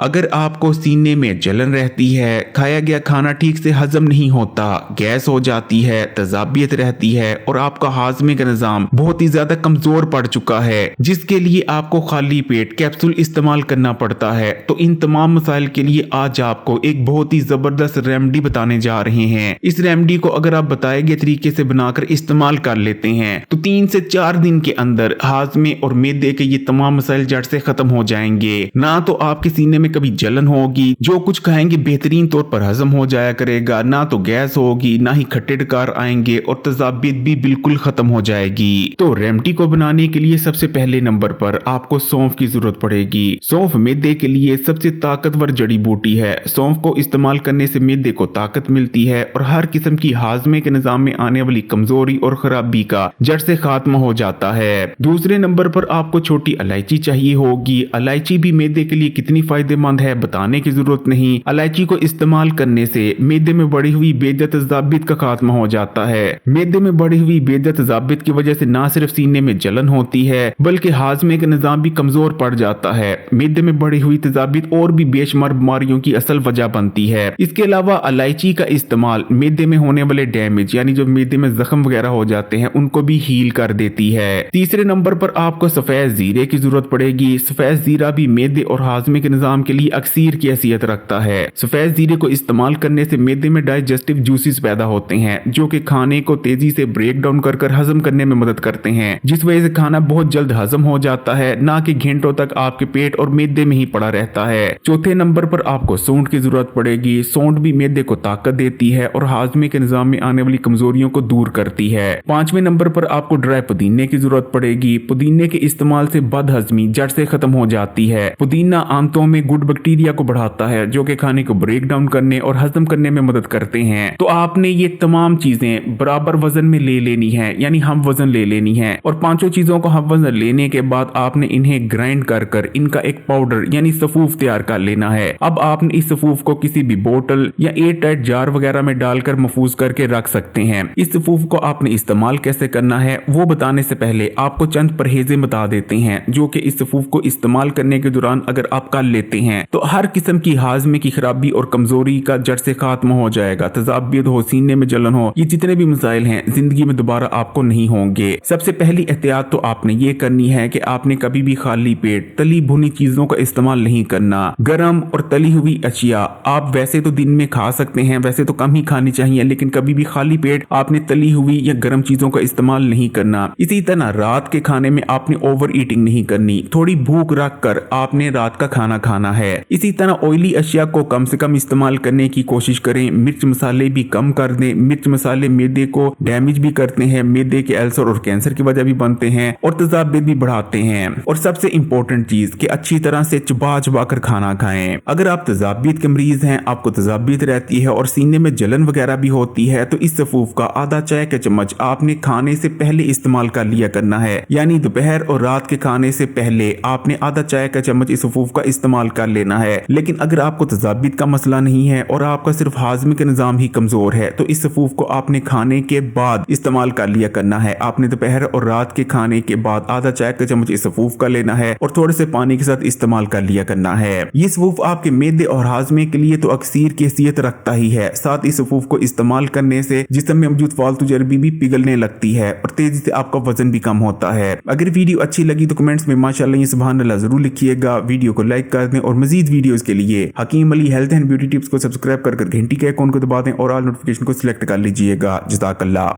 अगर आपको सीने में जलन रहती है, खाया गया खाना ठीक से हजम नहीं होता, गैस हो जाती है, तजाबियत रहती है और आपका हाजमे का निज़ाम बहुत ही ज्यादा कमजोर पड़ चुका है, जिसके लिए आपको खाली पेट कैप्सूल इस्तेमाल करना पड़ता है, तो इन तमाम मसाइल के लिए आज आपको एक बहुत ही जबरदस्त रेमेडी बताने जा रहे हैं। इस रेमेडी को अगर आप बताए गए तरीके से बनाकर इस्तेमाल कर लेते हैं तो 3 से 4 दिन के अंदर हाजमे और मैदे के ये तमाम मसाइल जड़ से खत्म हो जाएंगे। ना तो आपके सीने में कभी जलन होगी, जो कुछ खाएंगे बेहतरीन तौर पर हजम हो जाया करेगा, ना तो गैस होगी, ना ही खट्टे डकार आएंगे और तजाबियत भी बिल्कुल खत्म हो जाएगी। तो रेमेडी को बनाने के लिए सबसे पहले नंबर पर आपको सौंफ की जरूरत पड़ेगी। सौंफ मैदे के लिए सबसे ताकतवर जड़ी बूटी है। सौंफ को इस्तेमाल करने से मैदे को ताकत मिलती है और हर किस्म की हाजमे के निजाम में आने वाली कमजोरी और खराबी का जड़ से खात्मा हो जाता है। दूसरे नंबर पर आपको छोटी इलायची चाहिए होगी। इलायची भी मैदे के लिए कितनी फायदेमंद है बताने की जरूरत नहीं। इलायची को इस्तेमाल करने से मैदे में बढ़ी हुई बेइज्जत तजाबियत का खात्मा हो जाता है। मैदे में बढ़ी हुई बेइज्जत तजाबियत की वजह से ना सिर्फ सीने में जलन होती है बल्कि हाजमे का निजाम भी कमजोर पड़ जाता है। मैदे में बढ़ी हुई तजाबियत और भी बेशुमार बीमारियों की असल वजह बनती है। इसके अलावा इलायची का इस्तेमाल मैदे में होने वाले डैमेज यानी जो मैदे में जख्म वगैरह हो जाते हैं उनको भी हील कर देती है। तीसरे नंबर पर आपको सफेद जीरे की जरूरत पड़ेगी। सफेद जीरा भी मैदे और हाजमे के निजाम के लिए अक्सीर की हैसियत रखता है। सफेद जीरे को इस्तेमाल करने से मैदे में डाइजेस्टिव जूसेस पैदा होते हैं जो कि खाने को तेजी से ब्रेक डाउन कर हजम करने में मदद करते हैं, जिस वजह से खाना बहुत जल्द हजम हो जाता है, ना कि घंटों तक आपके पेट और मैदे में ही पड़ा रहता है। चौथे नंबर पर आपको सौंठ की जरूरत पड़ेगी। सौंठ भी मैदे को ताकत देती है और हाजमे के निजाम में आने वाली कमजोरियों को दूर करती है। पांचवें नंबर पर आपको ड्राई पुदीने की जरूरत पड़ेगी। पुदीने के इस्तेमाल से बदहजमी जड़ से खत्म हो जाती है। पुदीना आंतों में गुड बैक्टीरिया को बढ़ाता है जो कि खाने को ब्रेक डाउन करने और हजम करने में मदद करते हैं। तो आपने ये तमाम चीजें बराबर वजन में ले लेनी है, यानी हम वजन ले लेनी है और पांचों चीजों को हम वजन लेने के बाद आपने इन्हें ग्राइंड कर इनका एक पाउडर यानी सफूफ तैयार कर लेना है। अब आपने इस सफूफ को किसी भी बोतल या एयर टाइट जार वगैरह में डालकर महफूज करके रख सकते हैं। इस सफूफ को आपने इस्तेमाल कैसे करना है वो बताने से पहले आपको चंद परहेजें बता देते हैं जो कि इस सफूफ को इस्तेमाल करने के दौरान अगर आप कर लेते हैं तो हर किस्म की हाजमे की खराबी और कमजोरी का जड़ से खात्मा हो जाएगा। तजाबियत हो, सीने में जलन हो, ये जितने भी मसाइल हैं जिंदगी में दोबारा आपको नहीं होंगे। सबसे पहली एहतियात तो आपने ये करनी है कि आपने कभी भी खाली पेट तली भुनी चीजों का इस्तेमाल नहीं करना। गरम और तली हुई अशिया आप वैसे तो दिन में खा सकते हैं, वैसे तो कम ही खानी चाहिए, लेकिन कभी भी खाली पेट आपने तली हुई या गर्म चीजों का इस्तेमाल नहीं करना। इसी तरह रात के खाने में आपने ओवर ईटिंग नहीं करनी, थोड़ी भूख रख कर आपने रात का खाना खाना है। इसी तरह ऑयली अशिया को कम से कम इस्तेमाल करने की कोशिश करें। मिर्च मसाले भी कम कर दें। मिर्च मसाले मैदे को डैमेज भी करते हैं, मैदे के अल्सर और कैंसर की वजह भी बनते हैं और तजाबियत भी बढ़ाते हैं। और सबसे इंपॉर्टेंट चीज कि अच्छी तरह से चबा चबा कर खाना खाएं। अगर आप तजाबियत के मरीज हैं, आपको तजाबियत रहती है और सीने में जलन वगैरह भी होती है तो इस सफूफ का आधा चाय का चम्मच आपने खाने से पहले इस्तेमाल कर लिया करना है, यानी दोपहर और रात के खाने से पहले आपने आधा चाय का चम्मच इस सफूफ का इस्तेमाल कर लेना है। लेकिन अगर आपको तजाबियत का मसला नहीं है और आपका सिर्फ हाजमे का निजाम ही कमजोर है तो इस सफूफ को आपने खाने के बाद इस्तेमाल कर लिया करना है। आपने दोपहर और रात के खाने के बाद आधा चाय का चम्मच इस सफूफ का लेना है और थोड़े से पानी के साथ इस्तेमाल कर लिया करना है। ये सफूफ आपके मैदे और हाजमे के लिए तो अक्सीर की हैसियत रखता ही है, साथ इस सफूफ को इस्तेमाल करने से जिस्म में मौजूद फालतू चर्बी भी पिघलने लगती है और तेजी से आपका वजन भी कम होता है। अगर वीडियो अच्छी लगी तो कमेंट्स में माशाअल्लाह सुभान अल्लाह जरूर लिखिएगा। वीडियो को लाइक कर दें और मजीद वीडियोस के लिए Hakeem Ali health and beauty tips को सब्सक्राइब कर घंटी के आइकॉन को दबा दें और ऑल नोटिफिकेशन को सिलेक्ट कर लीजिएगा। जज़ाकल्लाह।